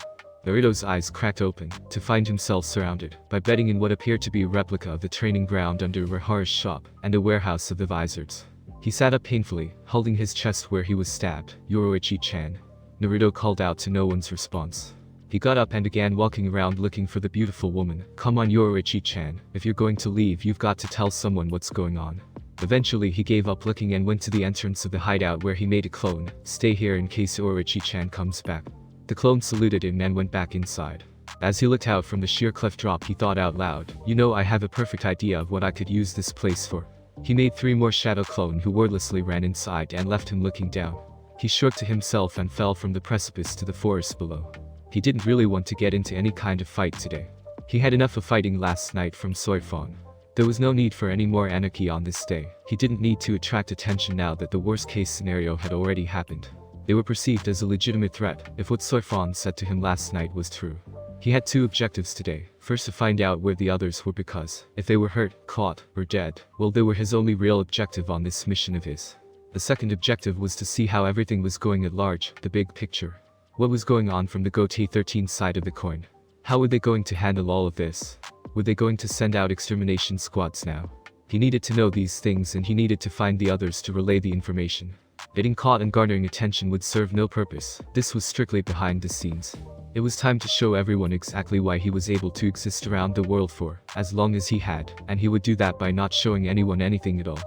Naruto's eyes cracked open to find himself surrounded by bedding in what appeared to be a replica of the training ground under Rahara's shop and a warehouse of the Vizards. He sat up painfully, holding his chest where he was stabbed. Yoruichi-chan. Naruto called out to no one's response. He got up and began walking around looking for the beautiful woman. Come on, Yoruichi-chan. If you're going to leave, you've got to tell someone what's going on. Eventually he gave up looking and went to the entrance of the hideout where he made a clone. Stay here in case Yoruichi-chan comes back. The clone saluted him and went back inside. As he looked out from the sheer cliff drop, he thought out loud, you know, I have a perfect idea of what I could use this place for. He made 3 more shadow clone who wordlessly ran inside and left him looking down. He shrugged to himself and fell from the precipice to the forest below. He didn't really want to get into any kind of fight today. He had enough of fighting last night from Soi Fon. There was no need for any more anarchy on this day. He didn't need to attract attention now that the worst case scenario had already happened. They were perceived as a legitimate threat if what Soi Fon said to him last night was true. He had 2 objectives today. First, to find out where the others were, because if they were hurt, caught, or dead, well, they were his only real objective on this mission of his. The second objective was to see how everything was going at large, the big picture. What was going on from the Gote 13 side of the coin. How were they going to handle all of this? Were they going to send out extermination squads now? He needed to know these things and he needed to find the others to relay the information. Getting caught and garnering attention would serve no purpose. This was strictly behind the scenes. It was time to show everyone exactly why he was able to exist around the world for as long as he had, and he would do that by not showing anyone anything at all.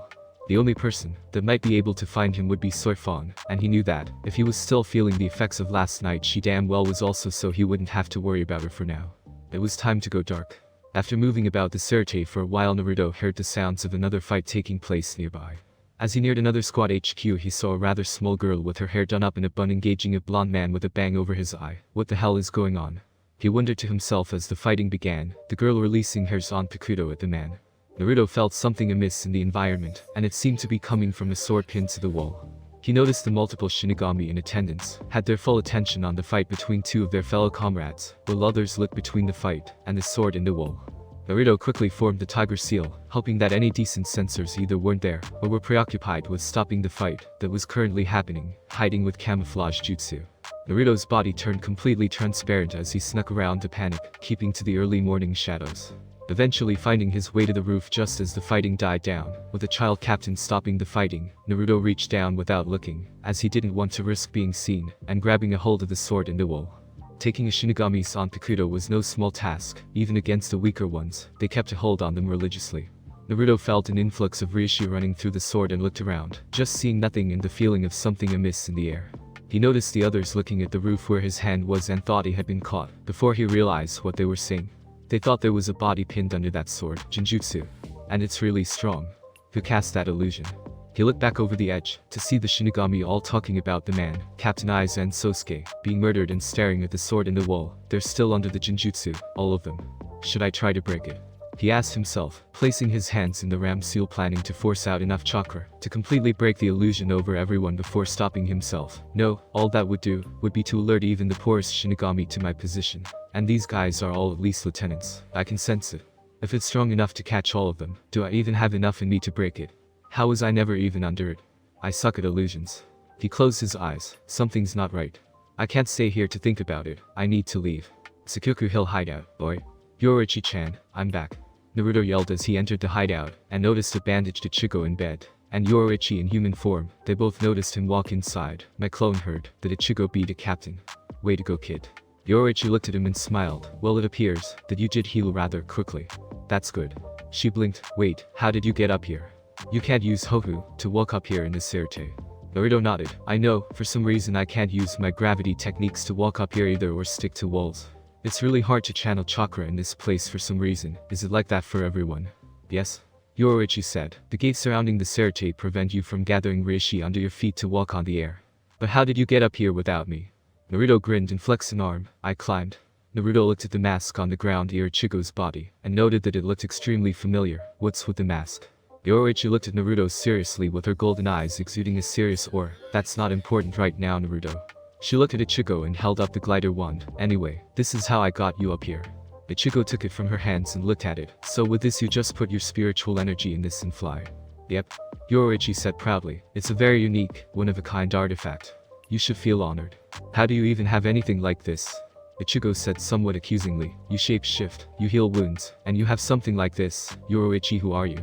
The only person that might be able to find him would be Soi Fon, and he knew that if he was still feeling the effects of last night, she damn well was also, so he wouldn't have to worry about her for now. It was time to go dark. After moving about the Cerate for a while, Naruto heard the sounds of another fight taking place nearby. As he neared another squad HQ, he saw a rather small girl with her hair done up in a bun engaging a blond man with a bang over his eye. What the hell is going on? He wondered to himself as the fighting began, the girl releasing her on Pikuto at the man. Naruto felt something amiss in the environment, and it seemed to be coming from a sword pinned to the wall. He noticed the multiple Shinigami in attendance had their full attention on the fight between two of their fellow comrades, while others looked between the fight and the sword in the wall. Naruto quickly formed the Tiger Seal, hoping that any decent censors either weren't there or were preoccupied with stopping the fight that was currently happening, hiding with camouflage jutsu. Naruto's body turned completely transparent as he snuck around to panic, keeping to the early morning shadows. Eventually finding his way to the roof just as the fighting died down, with the child captain stopping the fighting, Naruto reached down without looking, as he didn't want to risk being seen, and grabbing a hold of the sword in the wall. Taking a Shinigami's on Pikuto was no small task, even against the weaker ones. They kept a hold on them religiously. Naruto felt an influx of reishi running through the sword and looked around, just seeing nothing and the feeling of something amiss in the air. He noticed the others looking at the roof where his hand was and thought he had been caught, before he realized what they were saying. They thought there was a body pinned under that sword, Jinjutsu. And it's really strong. Who cast that illusion? He looked back over the edge, to see the Shinigami all talking about the man, Captain Aiza and Sosuke, being murdered and staring at the sword in the wall. They're still under the Jinjutsu, all of them. Should I try to break it? He asked himself, placing his hands in the ram seal, planning to force out enough chakra to completely break the illusion over everyone before stopping himself. No, all that would do would be to alert even the poorest Shinigami to my position. And these guys are all at least lieutenants. I can sense it. If it's strong enough to catch all of them, do I even have enough in me to break it? How was I never even under it? I suck at illusions. He closed his eyes. Something's not right. I can't stay here to think about it. I need to leave. Sakuku Hill hideout, boy. Yoruichi-chan, I'm back. Naruto yelled as he entered the hideout, and noticed a bandaged Ichigo in bed. And Yoruichi in human form. They both noticed him walk inside. My clone heard that Ichigo beat a captain. Way to go, kid. Yoruichi looked at him and smiled. Well, it appears that you did heal rather quickly. That's good. She blinked. Wait, how did you get up here? You can't use Hohu to walk up here in the Cerate. Naruto nodded. I know, for some reason I can't use my gravity techniques to walk up here either or stick to walls. It's really hard to channel chakra in this place for some reason. Is it like that for everyone? Yes? Yoruichi said. The gates surrounding the Cerate prevent you from gathering reishi under your feet to walk on the air. But how did you get up here without me? Naruto grinned and flexed an arm. I climbed. Naruto looked at the mask on the ground near Ichigo's body, and noted that it looked extremely familiar. What's with the mask? Yoruichi looked at Naruto seriously with her golden eyes exuding a serious aura. That's not important right now, Naruto. She looked at Ichigo and held up the glider wand. Anyway, this is how I got you up here. Ichigo took it from her hands and looked at it. So with this you just put your spiritual energy in this and fly. Yep. Yoruichi said proudly. It's a very unique, one-of-a-kind artifact. You should feel honored. How do you even have anything like this? Ichigo said somewhat accusingly. You shape-shift, you heal wounds, and you have something like this. Yoruichi, who are you?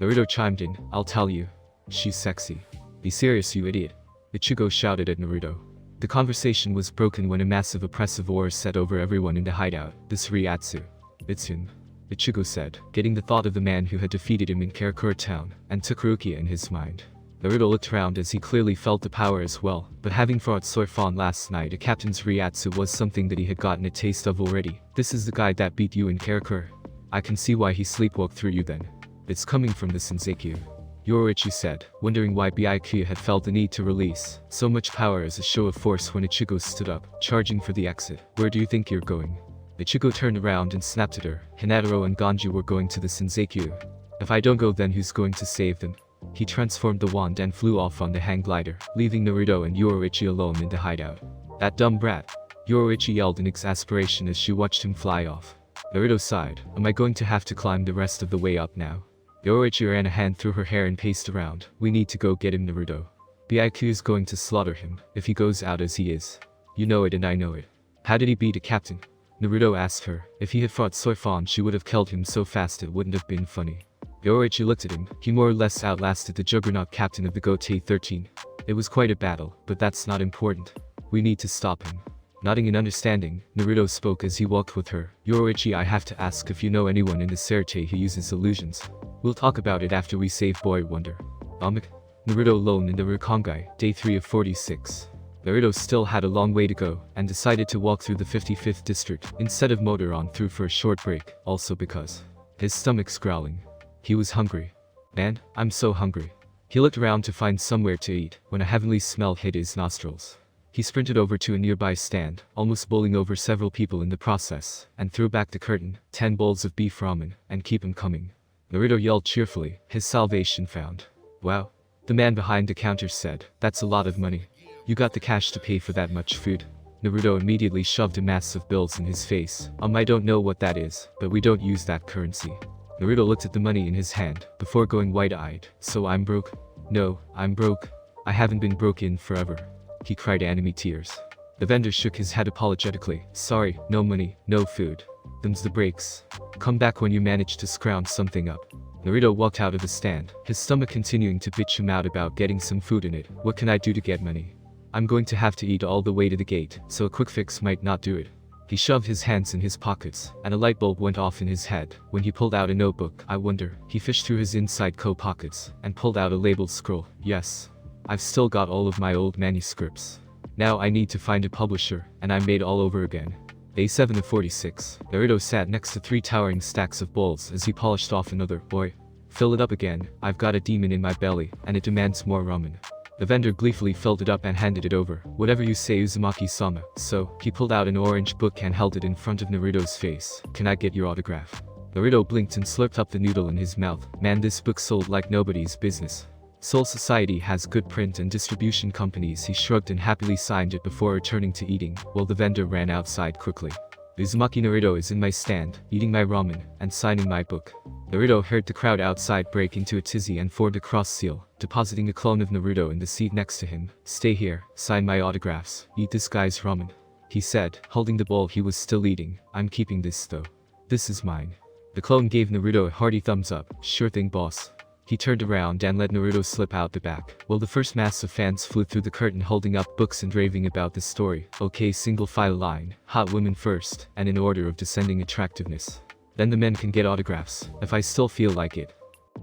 Naruto chimed in. I'll tell you. She's sexy. Be serious, you idiot. Ichigo shouted at Naruto. The conversation was broken when a massive oppressive aura set over everyone in the hideout. This Ryatsu. It's him. Ichigo said, getting the thought of the man who had defeated him in Karakura town, and took Rukia in his mind. Naruto looked around as he clearly felt the power as well, but having fought Soi Fon last night, a captain's Ryatsu was something that he had gotten a taste of already. This is the guy that beat you in Karakura. I can see why he sleepwalked through you then. It's coming from the Senseikyuu. Yoruichi said, wondering why Byakuya had felt the need to release so much power as a show of force when Ichigo stood up, charging for the exit. Where do you think you're going? Ichigo turned around and snapped at her. Hinataro and Ganju were going to the Senseikyuu. If I don't go, then who's going to save them? He transformed the wand and flew off on the hang glider, leaving Naruto and Yoruichi alone in the hideout. That dumb brat. Yoruichi yelled in exasperation as she watched him fly off. Naruto sighed. Am I going to have to climb the rest of the way up now? Yoruichi ran a hand through her hair and paced around. We need to go get him, Naruto. Byakuya's going to slaughter him if he goes out as he is. You know it and I know it. How did he beat a captain? Naruto asked her. If he had fought Soi Fon, she would have killed him so fast it wouldn't have been funny. Yoichi looked at him. He more or less outlasted the juggernaut captain of the Gote 13. It was quite a battle, but that's not important. We need to stop him. Nodding in understanding, Naruto spoke as he walked with her. Yoichi, I have to ask if you know anyone in the Serite who uses illusions. We'll talk about it after we save Boy Wonder. Naruto alone in the Rakongai, day 3 of 46. Naruto still had a long way to go, and decided to walk through the 55th district, instead of motor on through for a short break, also because his stomach's growling. He was hungry. Man, I'm so hungry. He looked around to find somewhere to eat, when a heavenly smell hit his nostrils. He sprinted over to a nearby stand, almost bowling over several people in the process, and threw back the curtain, 10 bowls of beef ramen, and keep 'em coming. Naruto yelled cheerfully, his salvation found. Wow. The man behind the counter said, that's a lot of money. You got the cash to pay for that much food? Naruto immediately shoved a mass of bills in his face. I don't know what that is, but we don't use that currency. Naruto looked at the money in his hand, before going wide-eyed. So I'm broke? No, I'm broke. I haven't been broke in forever. He cried anime tears. The vendor shook his head apologetically. Sorry, no money, no food. Them's the breaks. Come back when you manage to scrounge something up. Naruto walked out of the stand, his stomach continuing to bitch him out about getting some food in it. What can I do to get money? I'm going to have to eat all the way to the gate, so a quick fix might not do it. He shoved his hands in his pockets, and a light bulb went off in his head. When he pulled out a notebook, I wonder, he fished through his inside coat pockets, and pulled out a labeled scroll. Yes. I've still got all of my old manuscripts. Now I need to find a publisher, and I'm made all over again. Day 7 of 46. Naruto sat next to 3 towering stacks of bowls as he polished off another. Boy. Fill it up again, I've got a demon in my belly, and it demands more ramen. The vendor gleefully filled it up and handed it over. Whatever you say, Uzumaki-sama. So, he pulled out an orange book and held it in front of Naruto's face. Can I get your autograph? Naruto blinked and slurped up the noodle in his mouth. Man, this book sold like nobody's business. Soul Society has good print and distribution companies. He shrugged and happily signed it before returning to eating, while the vendor ran outside quickly. Uzumaki Naruto is in my stand, eating my ramen, and signing my book. Naruto heard the crowd outside break into a tizzy and formed a cross seal, depositing a clone of Naruto in the seat next to him. Stay here, sign my autographs, eat this guy's ramen. He said, holding the bowl he was still eating. I'm keeping this though. This is mine. The clone gave Naruto a hearty thumbs up. Sure thing, boss. He turned around and let Naruto slip out the back, while the first mass of fans flew through the curtain holding up books and raving about the story. Okay, single file line, hot women first, and in order of descending attractiveness. Then the men can get autographs, if I still feel like it.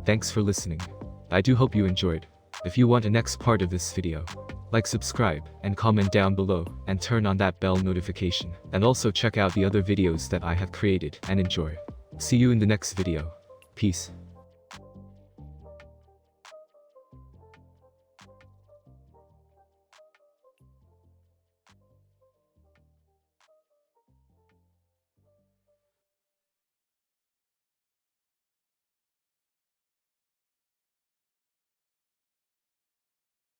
Thanks for listening. I do hope you enjoyed. If you want a next part of this video, like, subscribe, and comment down below, and turn on that bell notification. And also check out the other videos that I have created, and enjoy. See you in the next video. Peace.